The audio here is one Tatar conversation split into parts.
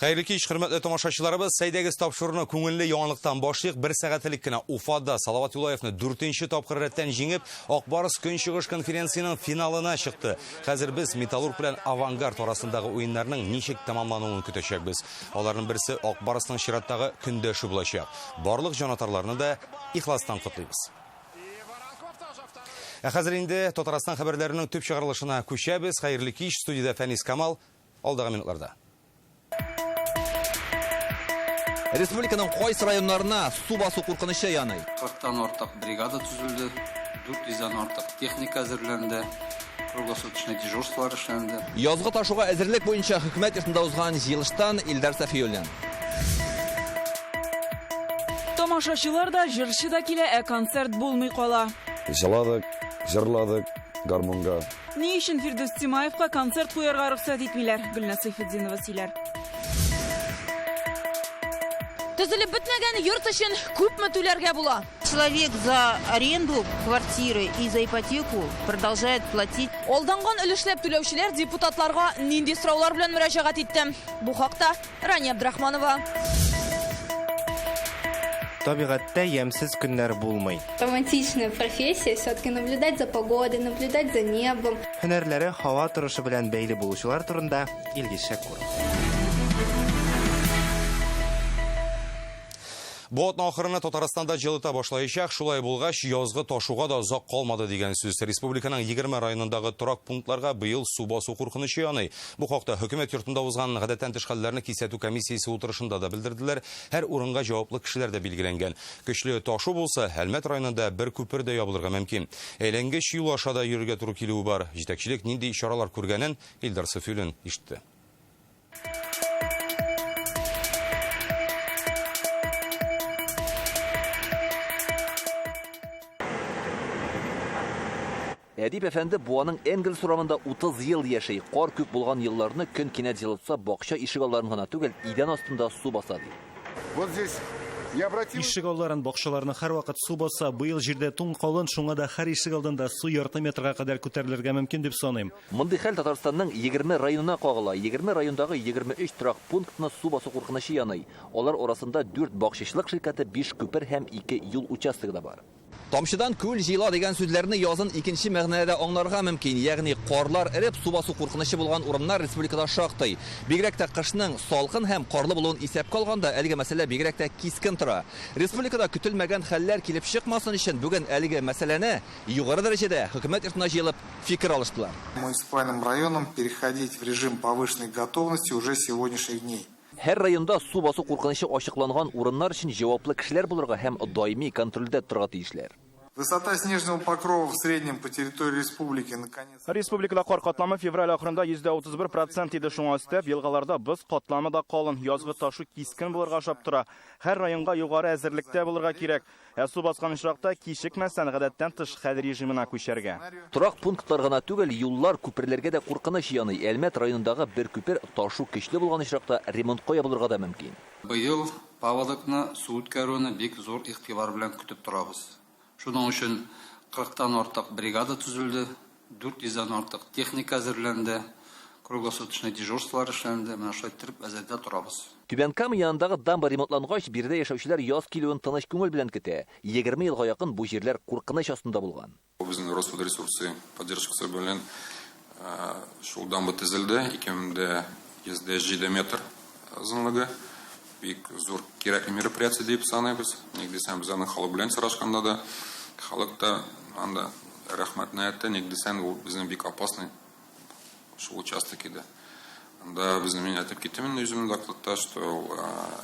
Xayrli kech, hurmatli tomoshachilarimiz, saydagi topshiriqni ko'ngilli yangilikdan boshlaylik. 1 soatlikgina Ufada Salovat Yulayevni 4-topqirdan jengib, Oqbariz Kunchig'ish konferensiyaning finalına chiqdi. Hozir biz Metallurg bilan Avangard orasındagi o'yinlarning nechik tamomlanishini kutishamiz. Ularning birisi Oqbarizning Shiratdagi kundoshi bo'lacak. Barliq jonatarlarni da ixlosdan qutlaymiz. Hozir endi Totaraston xabarlarining tub chiqarilishini ko'chamiz. Xayrli kech, studiyada Fanis Kamal, oldagi minutlarda. Respublikanın qaysi rayonlarına su basu qo'rqinishi yanay. 40'tan ortak brigada tuzildi, 400'dan ortak texnika hazırlandı, kruglosutishli dejurstlar işlendi. Yozg'i tashuga әзірлік bo'yicha hukumat yurtida o'zgan yig'ilishdan Ildar Safiyullan. Tomoshachilar da jirshi da kela, konsert bo'lmay qola. Jaladık, jırladık, garmonga. Ni үшін Firdus Timayevga konsert qo'yarga ruxsat etmilar? Gulnaz Sayfiddinova siylar. Tuzilib bitmagan yurt uchun ko'pmi to'larga bo'la? Человек за аренду квартиры и за ипотеку продолжает платить. Oldangan ulushlar to'lovchilar deputatlarga nindi so'rovlar bilan murojaat etdi. Bu haqda Rania Abdurahmanova. Табиғатта ямсыз күннәр булмый. Романтичная профессия, все-таки наблюдать за погодой, наблюдать за небом. Һөнәрләре һава торышы белән бәйле булучылар турында Илгиз Шәкүров. Bu atın ahırını Tataristanda жылыта başlayacak. Şulay bulgaç yazgı taşuğa da uzak kalmadı degan söz. Respublikanın 20 rayonundagi turak punktlarga bıyıl su basu qo'rqinishi yanay. Bu haqda hukumat yurtunda uzgan гадәттән тыш хәлләрне кисәтү комиссиясе утырышында да bildirdiler. Her урынга җаваплы кешеләр дә билгеләнгән. Көчле ташу булса, Хәлмәт районында бер күпер дә ябылырга мөмкин. Әйләнгеч юл ашада йөрергә туры килүе бар. Җитәкчелек нинди ишаралар күргәнен Илдар Сафиуллин ишетте. Әдип әфәнде буаның Энгель сурамында 30 ел яшый. Қар күп булган елларны көн кинәт җылытса, бакча ишегалларын гына түгел, идән астында су басады. Вот здесь ишегалларын бакчаларны һәрвакыт су баса, быел җирдә туң калын, шуңа да һәр ишегалдында су ярты метрга кадәр күтәрелергә мөмкин дип саныйм. Мондый хәл Татарстанның 20 районына кагыла. 20 райондагы 23 торак пунктны су басу куркынышы яный. Алар арасында 4 бакчачылык ширкәте, 5 күпер һәм 2 юл участогы да бар. Тамчыдан күл җыйла дигән сүзләрне язын икенче мәгънәдә аңларга мөмкин. Ягъни карлар эреп су басу куркынышы булган урыннар республикада шактый. Бигрәк тә кышның салкын һәм карлы булуын исәпкә алганда, әлеге мәсьәлә бигрәк тә кискен тора. Республикада көтелмәгән хәлләр килеп чыкмасын өчен бүген әлеге мәсьәләне югары дәрәҗәдә хөкүмәт йортына җыелып фикер алыштылар. Муниципальным районам переходить в режим повышенной готовности уже с сегодняшних дней. Һәр районда су басу куркынышы ачыкланган урыннар өчен җаваплы кешеләр булырга һәм даими контрольдә торырга тиешләр. Высота снежного покрова в среднем по территории республики наконец. Республикада кар катламы февраль ахырында 31% иде, шуңа өстәп, елгаларда боз катламы да калын, язгы ташу кискен булырга шап тора. Һәр районга югары әзерлектә булырга кирәк. Су баскан очракта кичекмәсән гадәттән тыш хәл режимына күчәргә. Торак пунктлар гына түгел, юллар, күперләргә дә куркыныч яный. Әлмәт районындагы бер күпер ташу көчле булган очракта ремонтка ябылырга да мөмкин. Быел Павловкны су үткәрүне бик зур игътибар белән көтеп торабыз. Шуның өчен 40'tan артык бригада төзелде, 400'dan артык техника әзерләнде, круглосуточный дежурстволар эшләнде. Менә шулай итеп әзерләп торабыз. Түбәнкама янындагы дамба ремонтлангач, бирдә яшәүчеләр яз килүен тыныч күңел белән көтә. 20 елга якын бу җирләр куркыныч астында булган. Безнең Росводресурсы поддержкасы белән шул дамба төзелде. 207 метр озынлыгы. Бик зур кирәкле мероприятие дип саныйбыз. Нигдесән безнең халык белән сорашканда да халыкта анда рәхмәтне әйтте. Нигдесән ул безнең бик опасный шул участок иде. Анда безнең әйтеп киттем үземнең докладта, что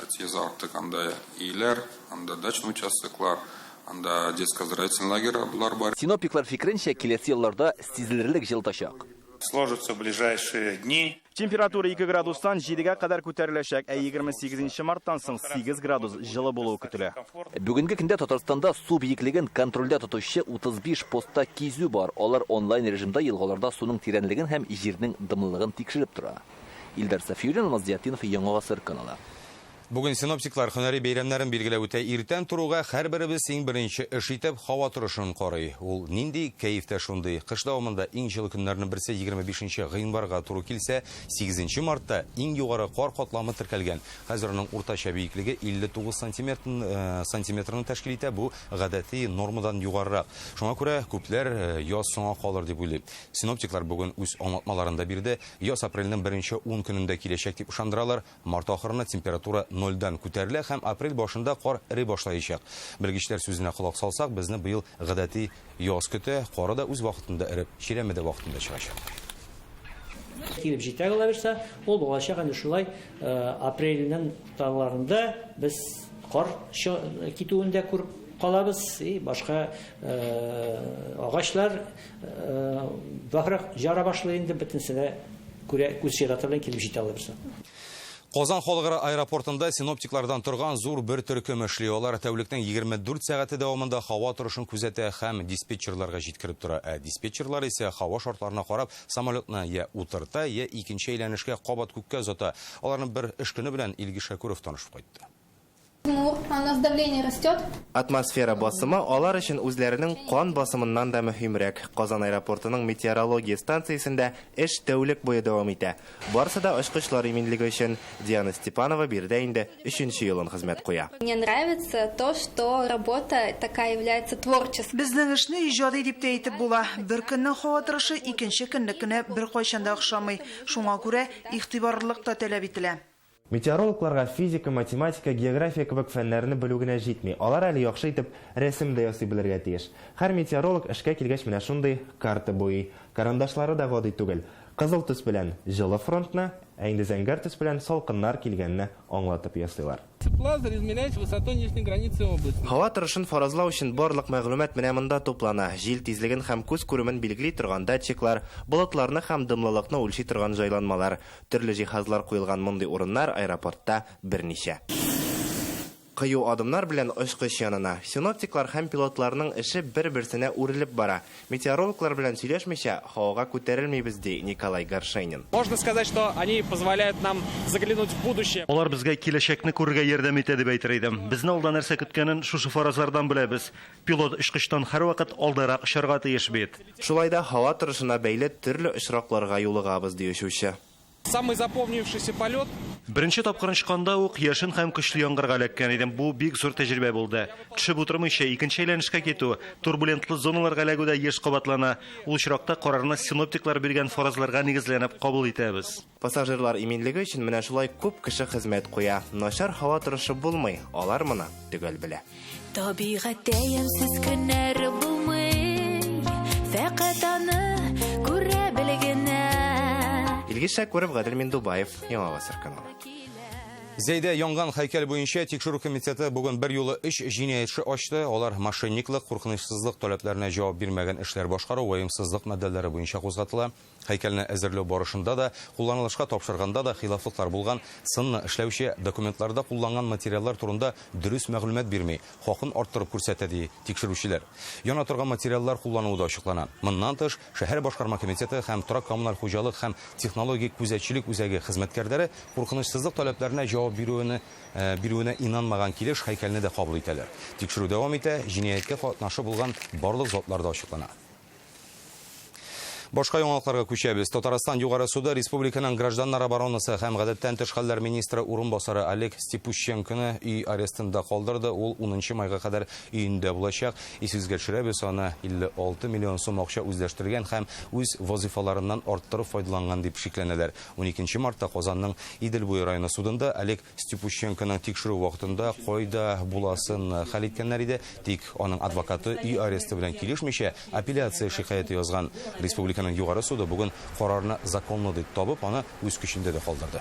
эти завтра анда иләр, анда дачный участоклар, анда детско-оздоровительный лагерьлар бар. Синоптиклар фикеренчә, киләсе елларда сизелерлек җылытачак. Сложатся в ближайшие дни. Температура 2 градустан 7-га кадәр күтәреләчәк, 28 марттан соң 8 градус җылы булуы көтелә. Бүгенге көндә Татарстанда су биеклеген контрольдә тотучы 35 постта кизү бар. Алар онлайн режимда елгаларда суның тирәнлеген һәм җирнең дымлылыгын тикшереп тора. Илдар Сафиуллин, Алмаз Зиятдинов, Яңа Гасыр каналы. Бүгін синоптиклар һөнәри бәйрәмнәрен билгеләп үтә. Иртән туруга һәрберебез иң беренче эш итеп һава торышын карый. Ул нинди кәефтә шундый. Кыш дәвамында иң җылы көннәрнең берсе 25 гыйнварга туры килсә, 8 мартта иң югары кар катламы теркәлгән. Хәзер аның уртача биеклеге 59 сантиметрны тәшкил итә. Бу гадәти нормадан югарырак. Шуңа күрә күпләр яз соңга калыр дип уйлый. Синоптиклар бүгін үз аңлатмаларында бирде. Яз апрельнең беренче 10 көнендә киләчәк дип ышандыралар. Март ахырына температура 0-дан күтәрелә һәм апрель башында кар эри башлаячак. Белгечләр сүзенә колак салсак, безне быел гадәти яз көтә, кары да үз вакытында эреп, чирәмәдә вакытында чыгачак. Килеп җитә калабырса, ул булачак инде шулай апрельнең таңларында без кар китүендә күреп калабыз. Башка агачлар бахрак жара башлый инде бөтенсенә күрә күз чиратырдан килеп җитә алабырса. Казан халыкара аэропортында синоптиклардан торган зур бер төркем эшли. Алар тәүлекнең 24 сәгате дәвамында һава торышын күзәтә һәм диспетчерларга җиткереп тора. Диспетчерлар исә һава шартларына карап, самолетны я утырта, я икенче әйләнешкә кабат күккә озата. Аларның бер эш көне белән Илгиз Шәкүров танышып кайтты. У нас давление растет. Атмосфера басымы алар өчен үзләренең кан басымыннан да мөһимрәк. Казан аэропортының метеорология станциясендә эш тәүлек буе дәвам итә. Барысы да очкычлар иминлеге өчен. Диана Степанова бирдә инде 3нче елын хезмәт куя. Мне нравится то, что работа такая является творческой. Безнең эшне иҗади дип тә әйтеп була. Бер көннең һава торышы икенче көннекенә бер кайчанда охшамый. Шуңа күрә игътибарлылык та таләп ителә. Метеорологларга физика, математика, география кебек фәннәрне белү генә җитми. Алар әле яхшы итеп рәсем дә ясый белергә тиеш. Һәр метеоролог эшкә килгәч менә шундый карта буй. Карандашлары да гади түгел. Кызыл төс белән җылы фронтны, ә инде зәңгәр төс белән салкыннар килгәнне аңлатып ясыйлар. Лазер измеряет высоту нижней границы области. Һава торышын фаразлау өчен барлык мәгълүмат менә монда туплана. Җил тизлеген һәм күз күремен билгели торган датчиклар, болытларны һәм дымлылыкны үлчи торган җайланмалар, төрле җиһазлар куелган мондый урыннар аэропортта берничә. Кыю адымнар белән очкыч янына. Синоптиклар һәм пилотларның эше бер-берсенә үрелеп бара. Метеорологлар белән сөйләшмичә, һавага күтәрелмибез ди Николай Горшенин. Можно сказать, что они позволяют нам заглянуть в будущее. Алар безгә киләчәкне күрергә ярдәм итә дип әйтер идем. Безне алда нәрсә көткәнен шушы фаразлардан беләбез. Пилот очкычтан һәрвакыт алдарак очарга тиеш бит. Шулай да һава торышына бәйле төрле очракларга юлыгабыз ди учучы. Самый запомнившийся полет. Беренче тапкыр чыкканда ук яшен һәм көчле яңгырга эләккән идем. Бу бик зур тәҗрибә булды. Төшеп утырмыйча икенче әйләнешкә китү, турбулентлы зоналарга эләгүдә еш кабатлана. Ул очракта карарны синоптиклар биргән фаразларга нигезләнеп кабул итәбез. Пассажирлар иминлеге өчен менә шулай күп кеше хезмәт куя. Начар һава торышы булмый. Алар моны төгәл белә. Табигатьтә ямьсез көннәр булмый. Фәкать аны күрә белгәнә. Илгиз Шәкүров, Гадел Миндубаев, Яңа Гасыр каналы. Зәйдә янган һәйкәл буенча тикшерү комитеты бүген бер юлы 3 җинаятьче ачты. Алар мошенниклык, куркынычсызлык таләпләренә җавап бирмәгән эшләр башкару, ваемсызлык мәддәләре буенча кузгатыла. Һәйкәлне әзерләү барышында да, кулланылышка тапшырганда да хилафлыклар булган. Сынны эшләүче документларда кулланган материаллар турында дөрес мәгълүмат бирми, хакын арттырып күрсәтә ди тикшерүчеләр. Яна торган материаллар куллануы да ачыклана. Моннан тыш, шәһәр башкарма комитеты һәм торак коммуналь хуҗалык һәм технологик күзәтчелек үзәге хезмәткәрләре куркынычсызлык таләпләренә җавап бирүенә инанмаган килеш һәйкәлне дә кабул итәләр. Тикшерү дәвам итә, җинаяткә катнашы булган барлык затлар да ачыклана. Башка яңалыкларга күчәбез. Татарстан югары суды республиканың гражданнар оборонасы һәм гадәттән тыш хәлләр министры урынбасары Олег Степущенконы өй арестында калдырды. Ул 10 майга кадәр өендә булачак. Исегезгә төшерәбез, аны 56 миллион сум акча үзләштергән һәм үз вазифаларыннан арттырып файдаланган дип шикләнәләр. 12 мартта Казанның Идел буе районы судында Олег Степущенконың тикшерү вакытында кайда буласын хәл иткәннәр иде. Тик аның адвокаты өй аресты белән килешмичә апелляция шикаяте язган. Республика югары суды бүген карарны законлы дип табып, аны үз көчендә дә калдырды.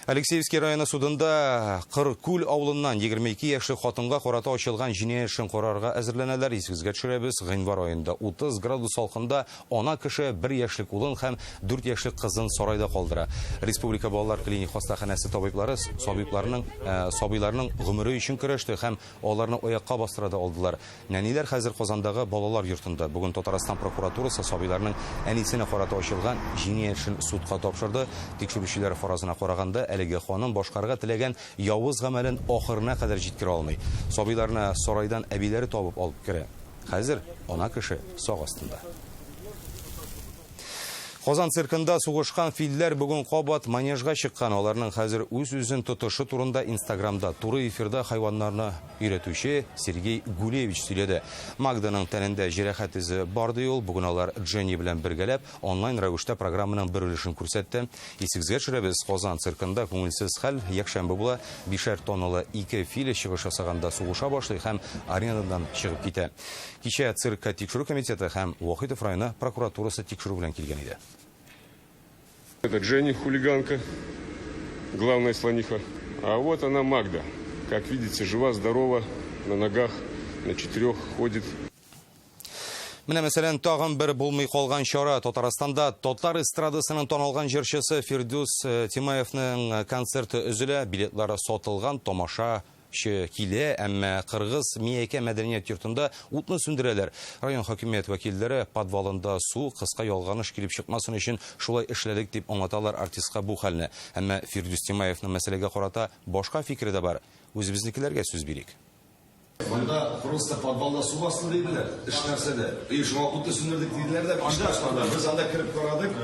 Алексеевский районы судында Кыркүл авылыннан 22 яшьлек хатынга карата ачылган җинаять эшен карарга әзерләнәләр. Исегезгә төшерәбез, гыйнвар айында 30 градус салкында ана кеше 1 яшьлек улын һәм 4 яшьлек кызын сарайда калдыра. Республика балалар клиник хастаханәсе табиблары сабыйларның гомере өчен көрәште һәм аларны аякка бастырады алдылар. Нәниләр хәзер Казандагы балалар йортында. Бүген Татарстан прокуратурасы сабыйларның әнисенә карата ачылган җинаять эшен судка тапшырды. Тикшерүчеләр фаразына караганда, әлеге ханым башкарга теләгән явыз гамәлен ахырына кадәр җиткерә алмый. Сабыйларны сарайдан әбиләре табып алып керә. Хәзер ана кеше сак астында. Казан циркында сугышкан филләр бүген кабат манежга чыккан. Аларның хәзер үз-үзен тотышы турында Инстаграмда туры эфирда хайваннарны өйрәтүче Сергей Гулевич сөйләде. Магданың тәнендә җәрәхәт изе бар ди ул. Бүген алар Дженни белән бергәләп онлайн рәвештә программаның бер өлешен күрсәтте. Исегезгә төшерәбез, Казан циркында күңелсез хәл якшәмбе була. 5 тонналы 2 фил чыгыш ясаганда сугыша башлый һәм аренадан чыгып китә. Кичә циркка тикшерү комитеты һәм Вахитов районы прокуратурасы тикшерү белән килгән иде. Это Дженни, хулиганка, главная слониха. А вот она, Магда. Как видите, жива, здорова, на ногах, на 4 ходит. Менә мәсәлән, тагын бер булмый калган чара. Татарстанда Тотлар эстрадасының танылган җырчысы Фирдус Тимаевның концерты өзелә, билетлары сатылган, тамаша килә, әмма Кыргыз Миякә мәдәният йортында утны сүндерәләр. Район хакимият вәкилләре подвалында су, кыска ялганыш килеп чыкмасын өчен шулай эшләдек дип аңлаталар артистка бу хәлне. Әмма Фирдус Тимаевның мәсьәләгә карата башка фикере дә бар. Үзебезнекеләргә сүз бирик. Монда просто подвалда су басты дейділер, іш нәрседе. Шуңа утты сүндірдік дейділер де, біз анда кіріп қарадық,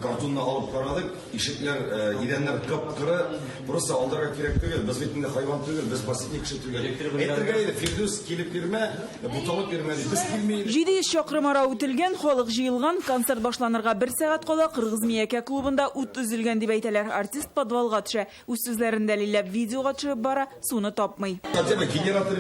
картонны алып қарадық, ишеклер, иденлер қып-қыры, просто алдарға керек түгел, біз бетінде хайван түгел, біз басетне кіші түгел. Әйтіргәлейді, Фирдус келіп берме, бұталып берме, біз келмейді. 700 шақырым ара үтілген, халық жиылған, концерт башланырға 1 сағат қала Кыргыз Миякә клубында ут үзілген деп әйтәләр. Артист подвалға төшә, үз сүзләрен дәлилләп видеоға төшеп бара, суны тапмый.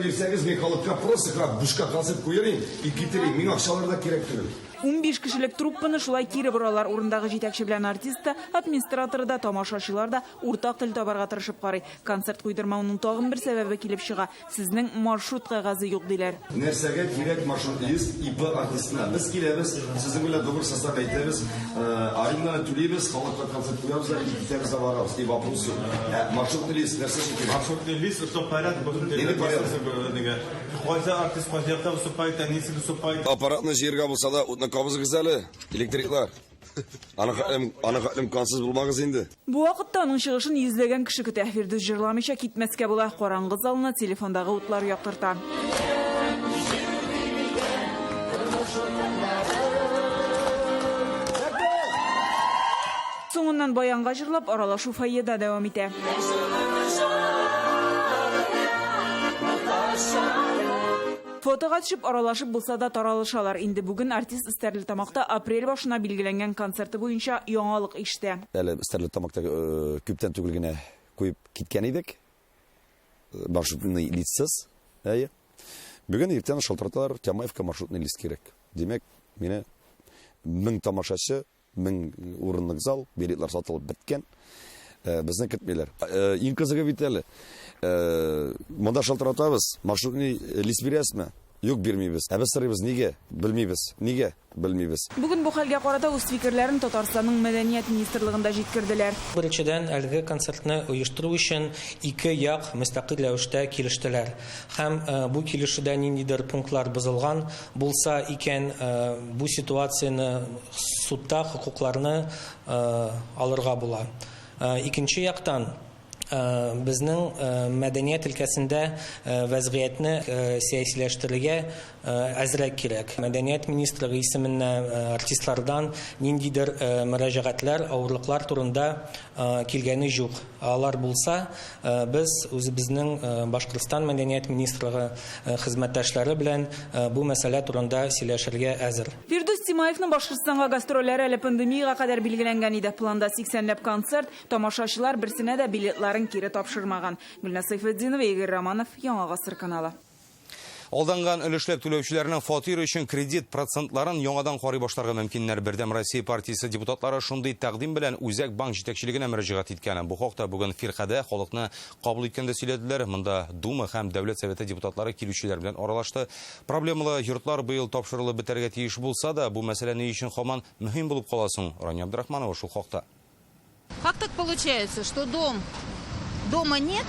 Версеңіз, мен халыққа просто қырап бушқа концерт қойырайын, и кетерейін, мен ақшаларда керек түгіл. 15 кешелек труппаны шулай кире боралар. Урындагы җитәкче белән артистта, администраторы да, тамашачылар да уртак тел табарга тырышып карый. Концерт куйдырмауның тагын бер сәбәбе килеп чыга. Сезнең маршрут кагазы юк диләр. Нәрсәгә кирәк маршрут лист ИП артистына? Без киләбез, сезнең белән добр состав әйтәбез, аренданы түләйбез, халыкка концерт куябыз, китәбез дә барабыз. И вопрос юк. Маршрут лист нәрсә кирәк? Маршрут лист, что порядок, Кайсы артист концертта выступает, а несі выступает. Аппаратны җиргә булса да, утны кабызыгыз әле, электриклар. Аны хәтлем кансыз булмагыз инде. Бу вакытта аның чыгышын йөзләгән кеше көтә. Фирдус җырламыйча китмәскә була. Караңгы залына телефондагы утлар яктырта. Соңыннан баянга җырлап, аралашу фойеда дәвам итә. Фотога төшеп, аралашып булса да таралышалар. Инде бүген артист Стәрлетамакта апрель башына билгеләнгән концерты буенча яңалык ишетә. Әле Стәрлетамакта күптән түгел генә куеп киткән идек. Маршрутный листсыз. Бүген иртән шалтыраталар, Тямаевка маршрутный лист кирәк. Демәк, менә 1000 тамашачы, 1000 урынлык зал, билетлар сатылып беткән. Безне көтмиләр. Иң кызыгы бит әле. Монда шалтыратабыз, маршрутный лист бирәсме? Юк, бирмибез. Ә без сорыйбыз, нигә? Белмибез. Нигә? Белмибез. Бүген бу хәлгә карата үз фикерләрен Татарстанның мәдәният министрлыгында җиткерделәр. Беренчедән, әлеге концертны оештыру өчен ике як мөстәкыйль рәвештә килештеләр. Һәм бу килешүдә ниндидер пунктлар бозылган булса икән, бу ситуацияны судта хокукларны алырга була. Икенче яктан, безнең мәдәният өлкәсендә вәзгыятьне сәясиләштерергә әзрәк кирәк. Мәдәният министрлыгы исеменнән артистлардан ниндидер мөрәҗәгатьләр, авырлыклар турында килгәне юк. Алар булса, без үзебезнең Башкортстан мәдәният министрлыгы хезмәттәшләре белән бу мәсьәлә турында сөйләшергә әзер. Фирдус Тимаевның Башкортстанга гастрольләре әле пандемияга кадәр билгеләнгән иде. Планда 80ләп концерт, тамашачылар берсенә дә билетларын кире тапшырмаган. Гөлназ Сайфетдинова, Игорь Романов, Яңа Гасыр каналы. Алданған өлешләп түләүчеләрнең фатир өчен кредит процентларын яңадан карый башларга мөмкиннәр. Бердәм Россия партиясе депутатлары шундый тәкъдим белән Үзәк банк җитәкчелегенә мөрәҗәгать иткән. Бу хакта бүген Фиркадә халыкны кабул иткәндә сөйләделәр. Монда Дума һәм Дәүләт Советы депутатлары килүчеләр белән аралашты. Проблемалы йортлар быел тапшырылып бетәргә тиеш булса да, бу мәсьәләне өчен һаман мөһим булып кала соң. Рания Абдрахманова шул хакта. Как так получается, что дома нет,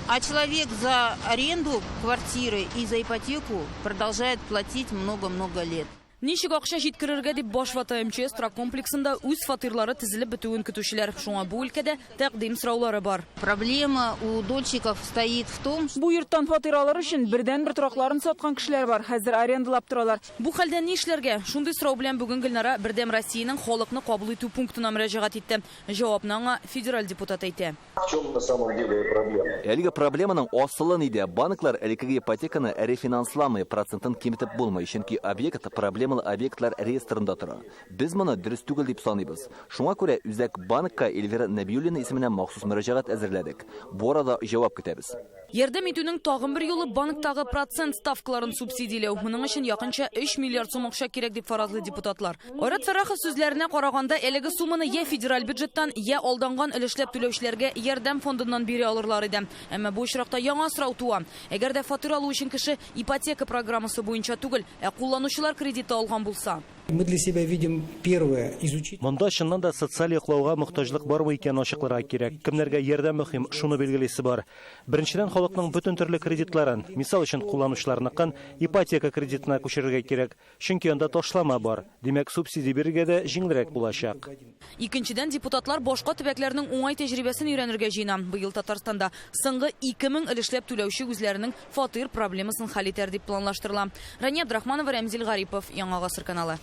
а человек за аренду квартиры и за ипотеку продолжает платить много-много лет? Ничек акча җиткерергә дип баш вата МЧС торак комплексында үз фатирлары тезелеп бетүен көтүчеләр. Шуңа бу өлкәдә тәкъдим сораулары бар. Проблема у дольщиков стоит в том, что... Бу йорттан фатир алыр өчен бердән бер торакларын саткан кешеләр бар. Хәзер арендалап торалар. Бу хәлдә ни эшләргә? Шундый сорау белән бүген Гөлнара Бердәм Россиянең халыкны кабул итү пунктына мөрәҗәгать итте. Җавапны аңа федераль депутат әйтә. В чем на самом деле проблема? Әлеге проблеманың асылы ниде? Банклар элекеге ипотеканы рефинансламый процентын киметеп булмый, чөнки объект проблемалы объектлар реестрында тора. Без моны дөрес түгел дип саныйбыз. Шуңа күрә Үзәк банкка Эльвира Нәбиуллина исеменә махсус мөрәҗәгать әзерләдек. Бу арада җавап көтәбез. Ярдәм итүнең тагын бер юлы банктагы процент ставкаларын субсидияләү. Моның өчен якынча 3 миллиард сум акча кирәк дип фаразлый депутатлар. Айрат Фәррахов сүзләренә караганда, әлеге сумманы я федераль бюджеттан, я алданган өлешләп түләүчеләргә ярдәм фондыннан бирә алырлар иде. Әмма бу очракта яңа сорау туа. Әгәр дә фатир алу өчен кеше ипотека программасы буенча түгел, кулланучылар кредиты алган булса. Мы для себя видим первое изучить. Монда чыннан да социаль яклауга мохтаҗлык бармы икән ачыкларга кирәк. Кемнәргә ярдәм мөһим, шуны билгелисе бар. Беренчедән халыкның бөтен төрле кредитларын, мисал өчен кулланучыларныкын ипотека кредитына күчерергә кирәк. Чөнки анда ташлама бар. Димәк, субсидия бирергә дә җиңелрәк булачак. Икенчедән депутатлар башка төбәкләрнең уңай тәҗрибәсен өйрәнергә җыена. Быел Татарстанда соңгы 2000 өлешләп түләүче үзләренең фатир проблемасын хәл итәр дип планлаштырыла. Рания Абдрахманова, Рәмзил Гарипов, Яңа Гасыр каналы.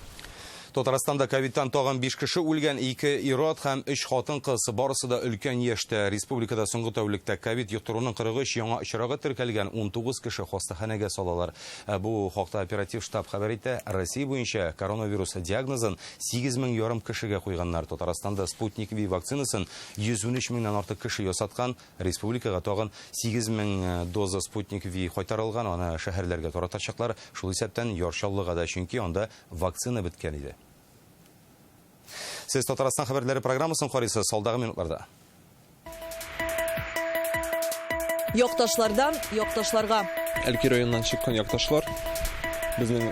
Татарстанда ковидтан тагын 5 кеше үлгән, 2 ир-ат һәм 3 хатын-кыз, барысы да өлкән яшьтә. Республикада соңгы тәүлектә ковид йоктыруның 43 яңа очрагы теркәлгән, 19 кеше хастаханәгә салалар. Бу хакта оператив штаб хәбәр итә. Россия буенча коронавирус диагнозын 8,500 кешегә куйганнар. Татарстанда Спутник V вакцинасын 113 меңнән артык кеше ясаткан. Республикага тагын 8000 доза Спутник V кайтарылган. Аны шәһәрләргә таратачаклар. Шул исәптән яршаулыга да, чөнки анда вакцина беткән иде. Сез Татарстан хәбәрләре программасын карыйсыз, алдагы минутларда. Якташлардан якташларга. Әлки районнан чыккан якташлар. Безнең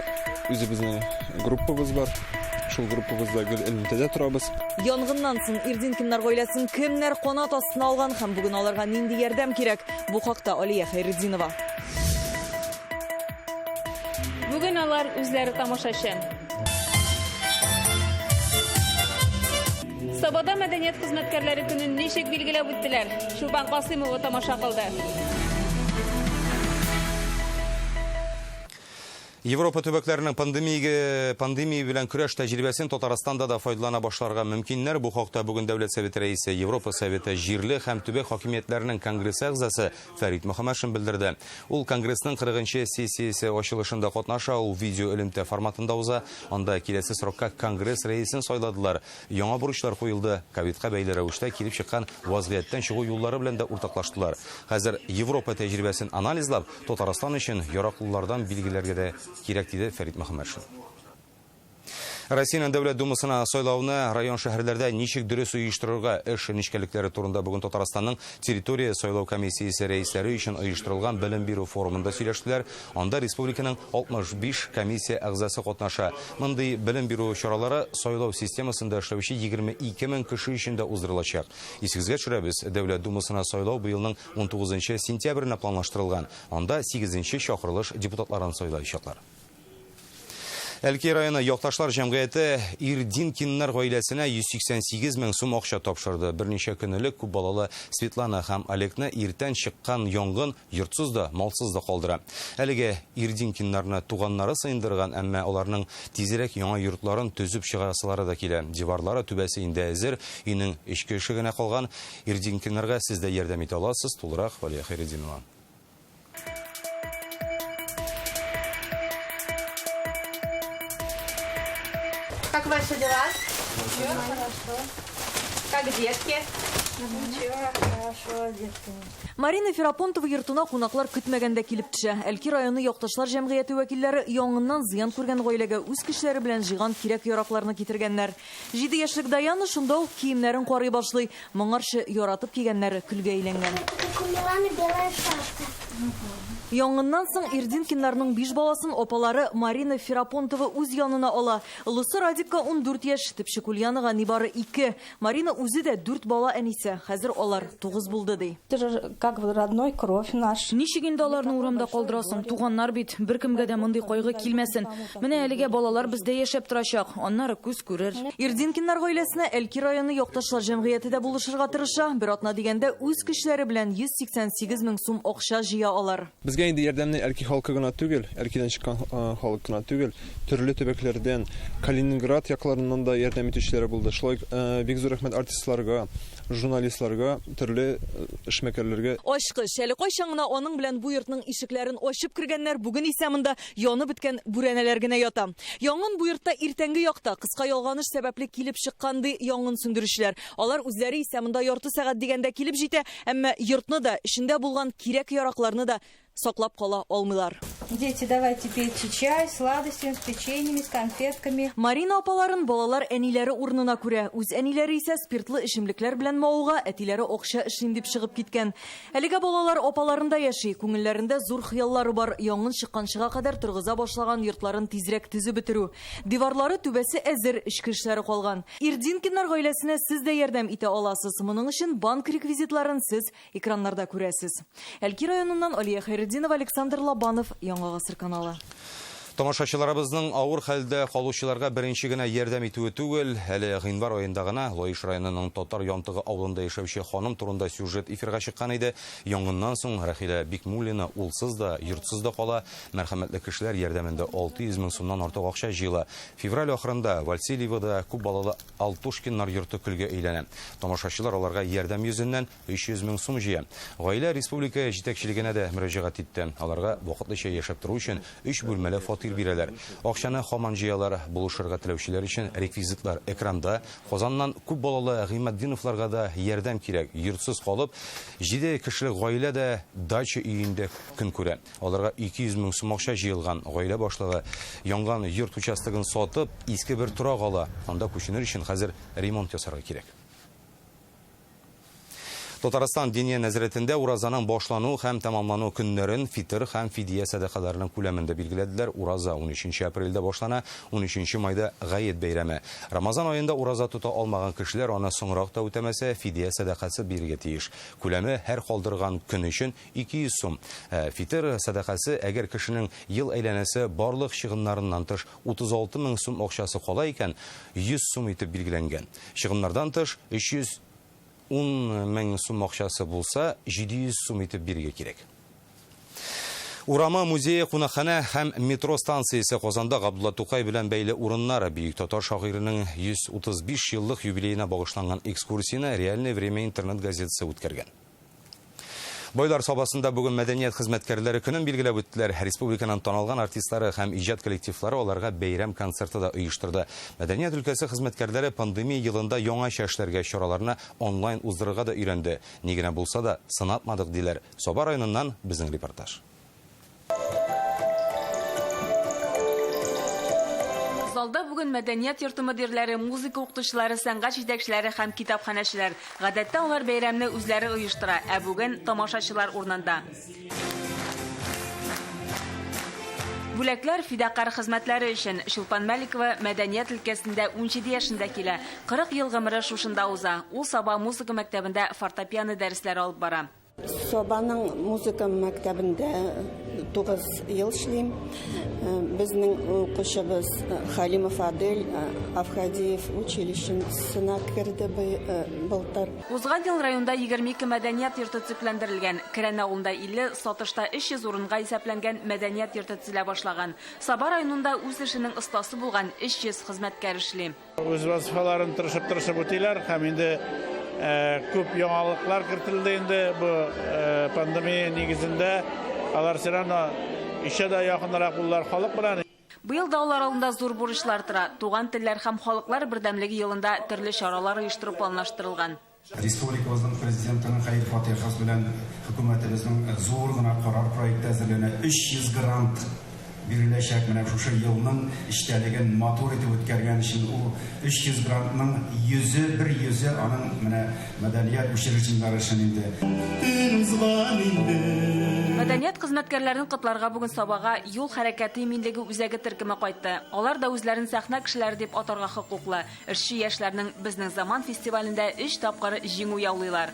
үзебезнең группабыз бар. Шул группабызда элемтәдә торабыз. Янгыннан соң Ирдинкиннар гаиләсен кемнәр канат астына алган һәм бүген аларга нинди ярдәм кирәк? Бу хакта Алия Хәйретдинова. Бүген алар үзләре тамашачы. Сабада мәдәният хезмәткәрләре көнен ничек билгеләп үттеләр? Шубан Касыймова тамаша кылды. Европа төбәкләренең пандемия белән көрәш тәҗрибәсен Татарстанда да файдалана башларга мөмкиннәр. Бу хакта бүген Дәүләт Советы рәисе, Европа Советы җирле һәм төбәк хакимиятләренең конгрессы әгъзасы Фәрит Мөхәммәтшин белдерде. Ул конгрессның 40-нчы сессиясе ачылышында катнаша, ул видео элемтә форматында уза. Анда киләсе срокка конгресс рәисен сайладылар. Яңа бурычлар куелды. Ковидка бәйле рәвештә килеп чыккан вазгыятьтән чыгу юллары белән дә уртаклаштылар. Хәзер Европа тәҗрибәсен анализлап, Татарстан өчен яраклылардан билгеләргә дә кирәк диде Фәрит Мөхәммәтшин. Россиянең Дәүләт Думасына сайлауны район шәһәрләрдә ничек дөрес оештырырга эш нечкәлекләре турында бүген Татарстанның территория сайлау комиссиясе рәисләре өчен оештырылган белем бирү форумында сөйләштеләр. Анда республиканың 65 комиссия әгъзасы катнаша. Мондый белем бирү чаралары сайлау системасында эшләүче 22 мең кеше өчен дә уздырылачак. Исегезгә төшерәбез, Дәүләт Думасына сайлау быелның 19 сентябренә планлаштырылган. Анда 8-нче чакырылыш депутатларын сайлаячаклар. Әлки районы якташлар җәмгыяте Ирдинкиннар гаиләсенә 188 мең сум акча тапшырды. Берничә көнлек күп балалы Светлана һәм Олекны иртән чыккан янгын йортсыз да, малсыз да калдыра. Әлегә Ирдинкиннарны туганнары сыендырган, әмма аларның тизрәк яңа йортларын төзеп чыгарасылары да килә. Диварлары түбәсе инде әзер, өйнең эчке ишегенә калган. Ирдинкиннарга сез дә ярдәм итә аласыз. Тулырак Алия Хәйретдинова. Как ваши дела? Ничего, хорошо. Как детки? Ничего, хорошо, детки. Марина Ферапонтова йортына кунаклар көтмәгәндә килеп төшә. Әлки районы якташлар җәмгыяте вәкилләре янгыннан зыян күргән гаиләгә үз кешеләре белән җыйган кирәк яракларны китергәннәр. 7 яшьлек Даяна шунда ук киемнәрен карый башлый. Моңарчы яратып кигәннәре көлгә әйләнгән. Яңыннан соң Ирдинкиннарның 5 баласын опалары Марина Ферапонтова үз янына ала. Лысы Радикка 14 яшь, Тепшик Ульяныга нибары 2. Марина үзе дә 4 бала әнисе. Хәзер алар 9 булды ди. Как родной кровь наш. Ничек инде аларны урамда калдырасың? Туганнар бит, беркемгә дә мондый кайгы килмәсен. Менә әлегә балалар бездә яшәп торачак, аннары күз күрер. Ирдинкиннар гаиләсенә Әлки районы якташлар җәмгыяте дә булышырга тырыша. Бер атна дигәндә үз көчләре белән 188 мең сум акча җыя алар. Безгә инде ярдәмне Әлки халкы гына түгел, Әлкидән чыккан халык гына түгел, төрле төбәкләрдән, Калининград якларыннан да ярдәм итүчеләр булды. Шулай бик зур рәхмәт артистларга, журналистларга, төрле эшмәкәрләргә. Ачкыч, әле кайчан гына аның белән бу йортның ишекләрен ачып кергәннәр, бүген исә монда янып беткән бүрәнәләр генә ята. Янгын бу йортта иртәнге якта кыска ялганыш сәбәпле килеп чыккан ди янгын сүндерүчеләр. Алар үзләре исә монда ярты сәгать дигәндә килеп җитә, әмма йортны да, эчендә булган кирәк яракларны да саклап кала алмыйлар. Дети, давайте пейте чай, сладостями, с печеньями, с конфетками. Марина апаларын балалар әниләре урынына күрә. Үз әниләре исә спиртлы эчемлекләр белән мауга, әтиләре акча эшлим дип чыгып киткән. Әлегә балалар апаларында яши, күңелләрендә зур хыяллары бар. Яңын чыкканчыга кадәр торгыза башлаган йортларын тизрәк төзеп бетерү. Диварлары түбәсе әзер, эчке эшләре калган. Ирдинкиннар гаиләсенә сез дә ярдәм итә аласыз. Моның өчен банк реквизитларын сез экраннарда күрәсез. Әлки районыннан Алия Хайретдинова, Александр Лабанов, Яңа Гасыр каналы. Тамашачыларыбызның авыр хәлдә калучыларга беренче генә ярдәм итүе түгел, әле гыйнвар аенда гына Лоиш районының Татар Янтыгы авылында яшәүче ханым турында сюжет эфирга чыккан иде. Яңгыннан соң Рахилә Бикмуллина улсыз да, йортсыз да кала. Мәрхәмәтле кешеләр ярдәмендә 600 мең сумнан артык акча җыела. Февраль ахырында Васильевода күп балалы Алтушкиннар йорты көлгә әйләнә. Тамашачылар аларга ярдәм йөзеннән 300 мең сум җыя. Гаилә республика җитәкчелегенә дә мөрәҗәгать итте. Аларга вакытлыча яшәп тору өчен 3 бүлмәле бирәләр. Акчаны һаман җыялар. Булышырга теләүчеләр өчен реквизитлар экранда. Казаннан күп балалы Гыймәтдиновларга да ярдәм кирәк. Йортсыз калып, 7 кешелек гаилә дә дача өендә көн күрә. Аларга 200 мең сум акча җыелган. Гаилә башлыгы янган йорт участогын сатып, иске бер турак ала. Анда күченер өчен хәзер ремонт ясарга кирәк. Татарстан диния нәзәрәтендә уразаның башлану һәм тәмамлану көннәрен фитр һәм фидия садакаларының күләмендә билгеләделәр. Ураза 13 апрельдә башлана, 13 майда Гает бәйрәме. Рамазан аенда ураза тота алмаган кешеләр аны соңрак та үтәмәсә фидия садакасы бирергә тиеш. Күләме һәр калдырган көн өчен 200 сум. Фитр садакасы әгәр кешенең ел әйләнәсе барлык чыгымнарыннан тыш 36 мең сум акчасы кала икән, 100 сум итеп билгеләнгән. Чыгымнардан тыш 310 мең сум акчасы булса, 700 сум итеп бирергә кирәк. Урама музее, кунакхана һәм метро станциясе Казанда Габдулла Тукай белән бәйле урыннары бөек татар шагыйренең 135 еллык юбилеена багышланган экскурсияны Реальное время интернет газетасы үткәргән. Бойлар сабасында бүген мәдәният хезмәткәрләре көнен билгеләп үттеләр. Республиканың танылган артистлары һәм иҗат коллективлары аларга бәйрәм концерты да оештырды. Мәдәният өлкәсе хезмәткәрләре пандемия елында яңача эшләргә чараларны онлайн уздырырга да өйрәнде. Ни генә булса да сынатмадык диләр. Саба районыннан безнең репортаж. Залда бүген мәдәният йорты мөдирләре, музыка укытучылары, сәнгать җитәкчеләре һәм китапханәчеләр. Гадәттә алар бәйрәмне үзләре оештыра, ә бүген тамашачылар урынында. Бүләкләр фидакар хезмәтләре өчен Шулпан Мәликова мәдәният өлкәсендә 17 яшендә килә. 40 ел гомере шушында уза. Ул Саба музыка мәктәбендә фортепиано дәресләре алып бара. Сабаның музыка мәктәбендә 9 ел эшлим. Безнең укучыбыз Халимов Адель Авхадиев училищесына керде былтыр. Узган ел районда 22 мәдәният йорты төзекләндерелгән. Керән авылында 50, сатышта 300 урынга исәпләнгән мәдәният йорты төзелә башлаган. Саба районында үз эшенең остасы булган 300 хезмәткәр эшли. Үз вазифаларын тырышып үтиләр һәм инде күп яңалыклар кертелде инде бу пандемия нигезендә. Алар сирана ишә дә якынрак булалар халык белән. Быел да алар алдында зур бурычлар тора. Туган телләр һәм халыклар бердәмлеге елында төрле чаралар оештырып планлаштырылган. Республикабызның президентының хәйр фатихасы белән хөкүмәтебезнең зур гына карар проекты әзерләнә. 300 грант биреләчәк. Менә шушы елның эчтәлеген матур итеп үткәргән өчен ул 300 грантның 100 аның менә мәдәният учреждениеләре өчен инде. Мәдәният хезмәткәрләрен кытларга бүген сабага юл хәрәкәте иминлеге үзәге төркеме кайтты. Алар да үзләрен сәхнә кешеләре дип атарга хокуклы. Эшче яшьләрнең безнең заман фестивалендә 3 тапкыр җиңү яулыйлар.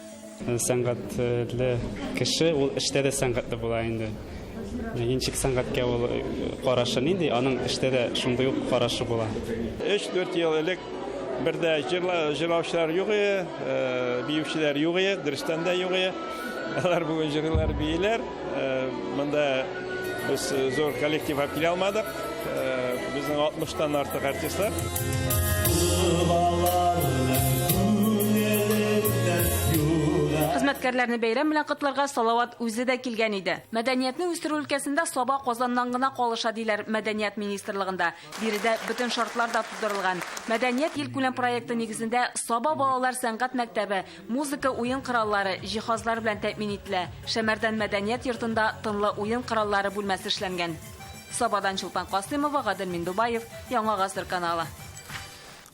Сәнгатьле кеше ул эштә дә сәнгатьле була инде. Ничек сәнгатькә ул карашы нинди, аның эштә дә шундый ук карашы була. 3-4 ел элек бердә җырлаучылар юк иде, биючеләр юк иде, дөрестән дә юк иде. Алар бүген җырлар бийләр. Монда без зур коллективга килә алмадык. Безнең 60-тан артык артистлар. Хезмәткәрләрне бәйрәм белән котларга Салават үзе дә килгән иде. Мәдәниятне үстерү өлкәсендә Саба Казаннан гына калыша диләр Мәдәният министрлыгында. Биредә бөтен шартлар да тудырылган. Мәдәният илкүләм проекты нигезендә Саба балалар сәнгать мәктәбе, музыка уен кораллары, җиһазлар белән тәэмин ителә. Шәмәрдән мәдәният йортында тынлы уен кораллары бүлмәсе эшләнгән. Сабадан Чулпан Касыймова, Гадел Миндубаев, Яңа гасыр каналы.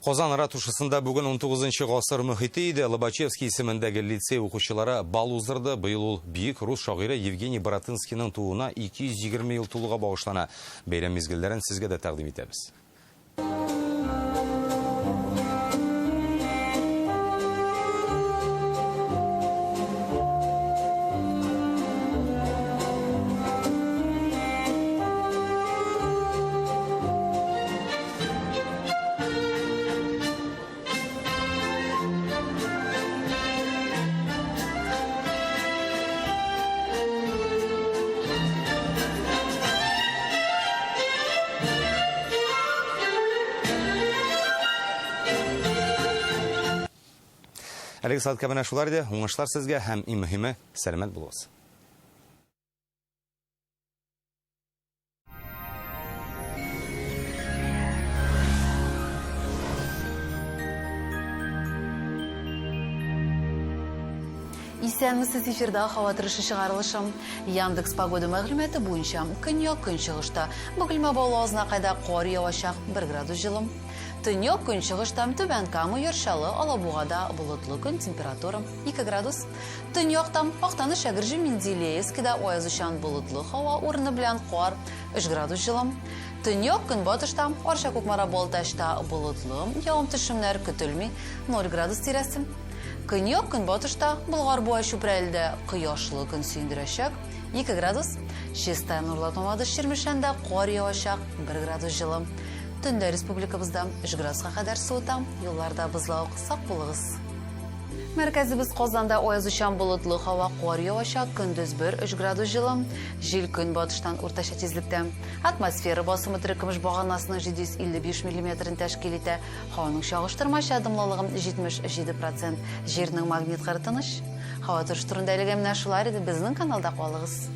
Казан ратушасында бүген 19-нчы гасыр мөхите иде. Лобачевский исемендәге лицей укучылары бал уздырды. Быел ул бийек рус шагыйре Евгений Боротынскийның тууына 220 ел тулуга багышлана. Бәйрәм мизгелләрен сезгә дә тәкъдим итәбез. Әлеге сәгатькә менә шулар иде. Уңышлар сезгә һәм иң мөһиме сәламәт булыгыз. Исәнмесез, эфирда һава торышы чыгарылышым. Яндекс погода мәгълүматы буенча көньяк көнчыгышта бөгелмә балазына кайда кар явачак 1 градус җылым. Төньяк көнчыгышта Түбән Кама, Яршалы, Алабугада болытлы көн, температура 2 градус. Төньяктан Актаныш, Әгерҗе, Менделеевскида аязучан болытлы һава урыны белән кар 3 градус җылым. Төньяк көнбатышта Арча, Кукмара, Балтачта болытлы, явым-төшемнәр көтелми 0 градус тирәсе. Көньяк көнбатышта Болгар-Буа, Чүпрәлдә кояшлы көн сөендерәчәк 2 градус. Чистай, Нурлатмамады, Чирмешәндә кар явачак 1 градус җылым. Төндә республикабызда 3 градуска кадәр суыта, юлларда бозлауык, сак булыгыз. Мәркәзебез Казанда аязучан болытлы һава, кар явачак, көндез 1-3 градус җылым. Җил көнбатыштан уртача тизлектә. Атмосфера басымы теркемеш баганасының 755 мм тәшкил итә. Һаваның чагыштырмача дымлылыгы 77%. Җирнең магнит кыртыныч. Һава торышы турында әлегә менә шулар иде, безнең каналда калыгыз.